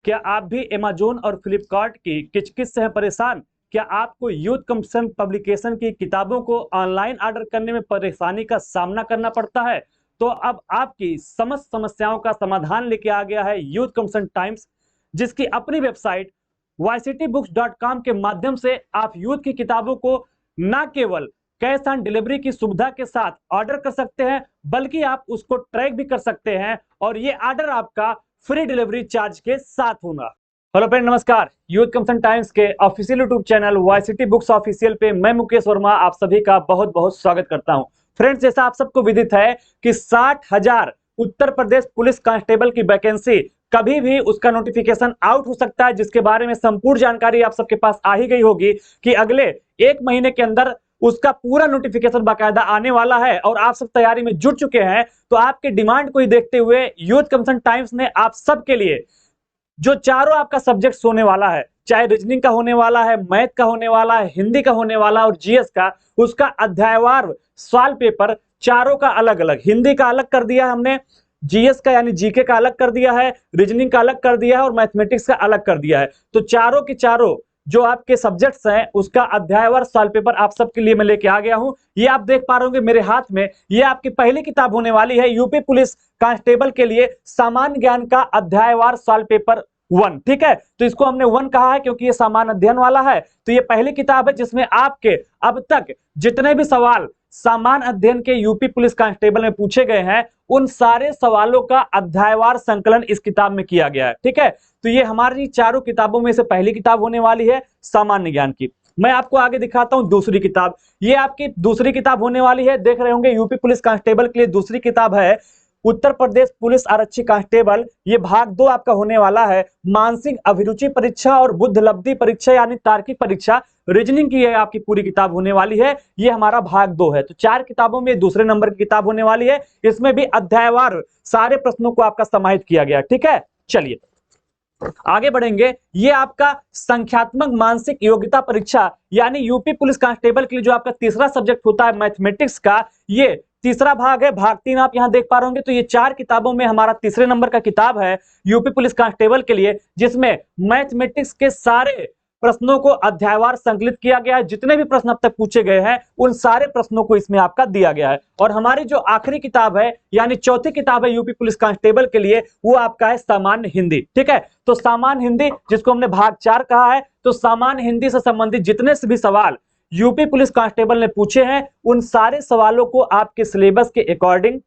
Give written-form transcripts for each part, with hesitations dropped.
क्या आप भी अमेज़न और फ्लिपकार्ट की किचकिच से हैं परेशान? क्या आपको यूथ कमिशन पब्लिकेशन की किताबों को ऑनलाइन ऑर्डर करने में परेशानी का सामना करना पड़ता है? तो अब आपकी समस्त समस्याओं का समाधान लेके आ गया है यूथ कमिशन टाइम्स, जिसकी अपनी वेबसाइट ycitybooks.com के माध्यम से आप यूथ की किताबों को न केवल कैश ऑन डिलीवरी की सुविधा के साथ ऑर्डर कर सकते हैं, बल्कि आप उसको ट्रैक भी कर सकते हैं और ये ऑर्डर आपका फ्री डिलीवरी चार्ज के साथ होगा। हेलो फ्रेंड, नमस्कार। यूथ कमिशन टाइम्स के official YouTube channel YCT books official पे मैं मुकेश वर्मा आप सभी का बहुत बहुत स्वागत करता हूं। फ्रेंड्स, जैसा आप सबको विदित है कि 60,000 उत्तर प्रदेश पुलिस कांस्टेबल की वैकेंसी कभी भी उसका नोटिफिकेशन आउट हो सकता है, जिसके बारे में संपूर्ण जानकारी आप सबके पास आ ही गई होगी कि अगले 1 महीने के अंदर उसका पूरा नोटिफिकेशन बाकायदा आने वाला है और आप सब तैयारी में जुट चुके हैं। तो आपके डिमांड को ही देखते हुए यूथ कमिशन टाइम्स ने आप सबके लिए जो चारों आपका सब्जेक्ट होने वाला है, चाहे रीजनिंग का होने वाला है, मैथ का होने वाला है, हिंदी का होने वाला और जीएस का, उसका अध्यायवार सवाल पेपर चारों का अलग अलग, हिंदी का अलग कर दिया हमने, जीएस का यानी जीके का अलग कर दिया है, रीजनिंग का अलग कर दिया है और मैथमेटिक्स का अलग कर दिया है। तो चारों के चारों जो आपके सब्जेक्ट्स हैं उसका अध्यायवार सवाल पेपर आप सबके लिए मैं लेके आ गया हूं। ये आप देख पा रहे होंगे मेरे हाथ में, ये आपकी पहली किताब होने वाली है यूपी पुलिस कांस्टेबल के लिए सामान्य ज्ञान का अध्यायवार सवाल पेपर 1। ठीक है, तो इसको हमने 1 कहा है क्योंकि ये सामान्य अध्ययन वाला है। तो ये पहली किताब है जिसमें आपके अब तक जितने भी सवाल सामान्य अध्ययन के यूपी पुलिस कांस्टेबल में पूछे गए हैं उन सारे सवालों का अध्यायवार संकलन इस किताब में किया गया है। ठीक है, तो ये हमारी चारों किताबों में से पहली किताब होने वाली है सामान्य ज्ञान की। मैं आपको आगे दिखाता हूं दूसरी किताब। ये आपकी दूसरी किताब होने वाली है, देख रहे होंगे यूपी पुलिस कांस्टेबल के लिए दूसरी किताब है उत्तर प्रदेश पुलिस आरक्षी कांस्टेबल। ये भाग 2 आपका होने वाला है। मानसिक अभिरुचि परीक्षा और बुद्धिलब्धि परीक्षा यानी तार्किक परीक्षा रीजनिंग की है आपकी पूरी किताब होने वाली है। ये हमारा भाग 2 है। तो 4 किताबों में दूसरे नंबर की किताब होने वाली है। इसमें भी अध्यायवार सारे प्रश्नों को आपका समाहित किया गया। ठीक है, चलिए आगे बढ़ेंगे। ये आपका संख्यात्मक मानसिक योग्यता परीक्षा यानी यूपी पुलिस कांस्टेबल के लिए जो आपका तीसरा सब्जेक्ट होता है मैथमेटिक्स का, ये तीसरा भाग है। भाग 3 आप यहां देख पा रहे होंगे। तो ये 4 किताबों में हमारा तीसरे नंबर का किताब है यूपी पुलिस कांस्टेबल के लिए, जिसमें मैथमेटिक्स के सारे प्रश्नों को अध्यायवार संकलित किया गया है। जितने भी प्रश्न अब तक पूछे गए हैं उन सारे प्रश्नों को इसमें आपका दिया गया है। और हमारी जो आखिरी किताब है यानी चौथी किताब है यूपी पुलिस कांस्टेबल के लिए, वो आपका है सामान्य हिंदी। ठीक है, तो सामान्य हिंदी जिसको हमने भाग 4 कहा है, तो सामान्य हिंदी से संबंधित जितने से भी सवाल यूपी पुलिस कांस्टेबल ने पूछे हैं उन सारे सवालों को आपके सिलेबस के अकॉर्डिंग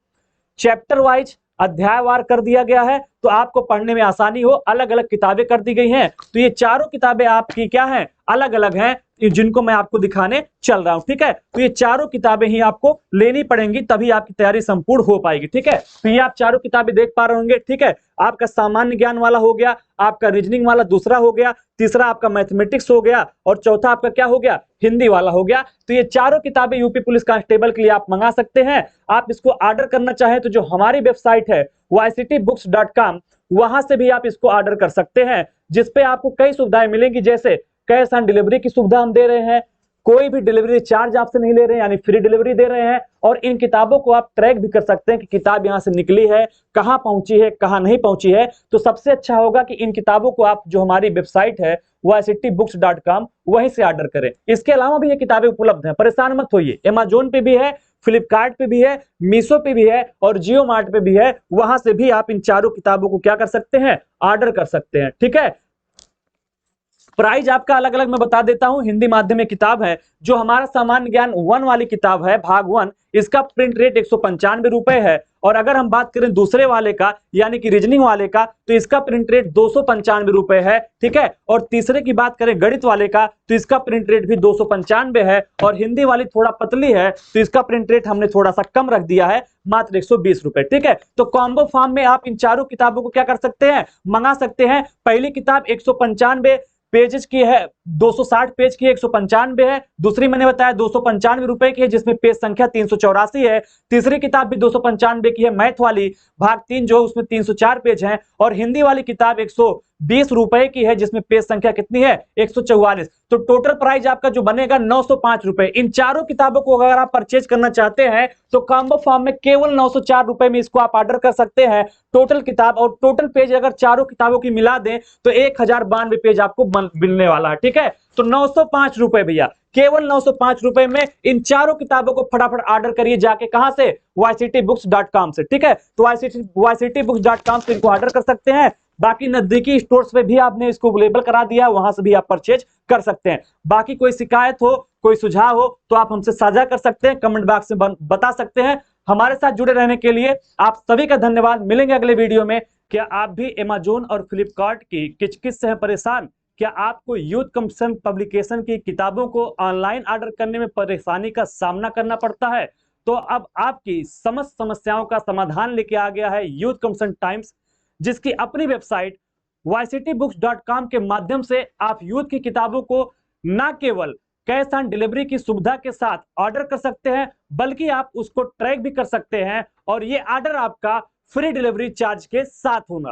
चैप्टर वाइज अध्यायवार कर दिया गया है। तो आपको पढ़ने में आसानी हो, अलग अलग किताबें कर दी गई हैं। तो ये चारों किताबें आपकी क्या हैं, अलग अलग हैं, जिनको मैं आपको दिखाने चल रहा हूं। ठीक है, तो ये चारों किताबें ही आपको लेनी पड़ेंगी, तभी आपकी तैयारी संपूर्ण हो पाएगी। ठीक है, तो ये आप चारों किताबें देख पा रहे होंगे। ठीक है, आपका सामान्य ज्ञान वाला हो गया, आपका रीजनिंग वाला दूसरा हो गया, तीसरा आपका मैथमेटिक्स हो गया और चौथा आपका क्या हो गया, हिंदी वाला हो गया। तो ये चारों किताबें यूपी पुलिस कांस्टेबल के लिए आप मंगा सकते हैं। आप इसको ऑर्डर करना चाहें तो जो हमारी वेबसाइट है ycitybooks.com, वहां से भी आप इसको ऑर्डर कर सकते हैं, जिसपे आपको कई सुविधाएं मिलेंगी, जैसे कैश ऑन डिलीवरी की सुविधा हम दे रहे हैं, कोई भी डिलीवरी चार्ज आपसे नहीं ले रहे हैं यानी फ्री डिलीवरी दे रहे हैं, और इन किताबों को आप ट्रैक भी कर सकते हैं कि किताब यहां से निकली है, कहां पहुंची है, कहां नहीं पहुंची है। तो सबसे अच्छा होगा कि इन किताबों को आप जो हमारी वेबसाइट है ycitybooks.com वहीं से ऑर्डर करें। इसके अलावा भी ये किताबें उपलब्ध हैं, परेशान मत होइए। अमेज़न पे भी है, फ्लिपकार्ट पे भी है, मीशो पे भी है और जियो मार्ट पे भी है। वहां से भी आप इन चारों किताबों को क्या कर सकते हैं, ऑर्डर कर सकते हैं। ठीक है, प्राइस आपका अलग अलग मैं बता देता हूं। हिंदी माध्यमिक किताब है, जो हमारा सामान्य ज्ञान 1 वाली किताब है भाग 1, इसका प्रिंट रेट 195 रुपए है। और अगर हम बात करें दूसरे वाले का यानी कि रीजनिंग वाले का, तो इसका प्रिंट रेट 295 रुपए है। ठीक है, और तीसरे की बात करें गणित वाले का, तो इसका प्रिंट रेट भी 295 है। और हिंदी वाली थोड़ा पतली है तो इसका प्रिंट रेट हमने थोड़ा सा कम रख दिया है, मात्र 120 रुपए। ठीक है, तो कॉम्बो फॉर्म में आप इन चारों किताबों को क्या कर सकते हैं, मंगा सकते हैं। पहली किताब 195 पेजेस की है, 260 पेज की 195 है। दूसरी मैंने बताया 295 रुपए की है, जिसमें पेज संख्या 384 है। तीसरी किताब भी 295 की है, मैथ वाली भाग 3 जो उसमें 304 पेज हैं। और हिंदी वाली किताब 20 रुपए की है, जिसमें पेज संख्या कितनी है 144। तो टोटल प्राइस आपका जो बनेगा 905 रुपए। इन चारों किताबों को अगर आप परचेज करना चाहते हैं तो कॉम्बो फॉर्म में केवल 904 रुपए में इसको आप ऑर्डर कर सकते हैं। टोटल किताब और टोटल पेज अगर चारों किताबों की मिला दें तो 1092 पेज आपको मिलने वाला है। ठीक है, तो 905 रुपए भैया, केवल 905 रुपए में इन चारों किताबों को फटाफट ऑर्डर करिए जाके, कहां से, yctbooks.com से। ठीक है, तो yctbooks.com से इनको ऑर्डर कर सकते हैं। बाकी नजदीकी स्टोर्स पे भी आपने इसको अवेलेबल करा दिया, वहां से भी आप परचेज कर सकते हैं। बाकी कोई शिकायत हो, कोई सुझाव हो तो आप हमसे साझा कर सकते हैं, कमेंट बॉक्स में बता सकते हैं। हमारे साथ जुड़े रहने के लिए आप सभी का धन्यवाद। मिलेंगे अगले वीडियो में। क्या आप भी अमेज़न और फ्लिपकार्ट की किचकिच से हैं परेशान? क्या आपको यूथ कमीशन पब्लिकेशन की किताबों को ऑनलाइन ऑर्डर करने में परेशानी का सामना करना पड़ता है? तो अब आपकी समस्त समस्याओं का समाधान लेके आ गया है यूथ कमीशन टाइम्स, जिसकी अपनी वेबसाइट yctbooks.com के माध्यम से आप यूथ की किताबों को न केवल कैश ऑन डिलीवरी की सुविधा के साथ ऑर्डर कर सकते हैं, बल्कि आप उसको ट्रैक भी कर सकते हैं, और ये ऑर्डर आपका फ्री डिलीवरी चार्ज के साथ होगा।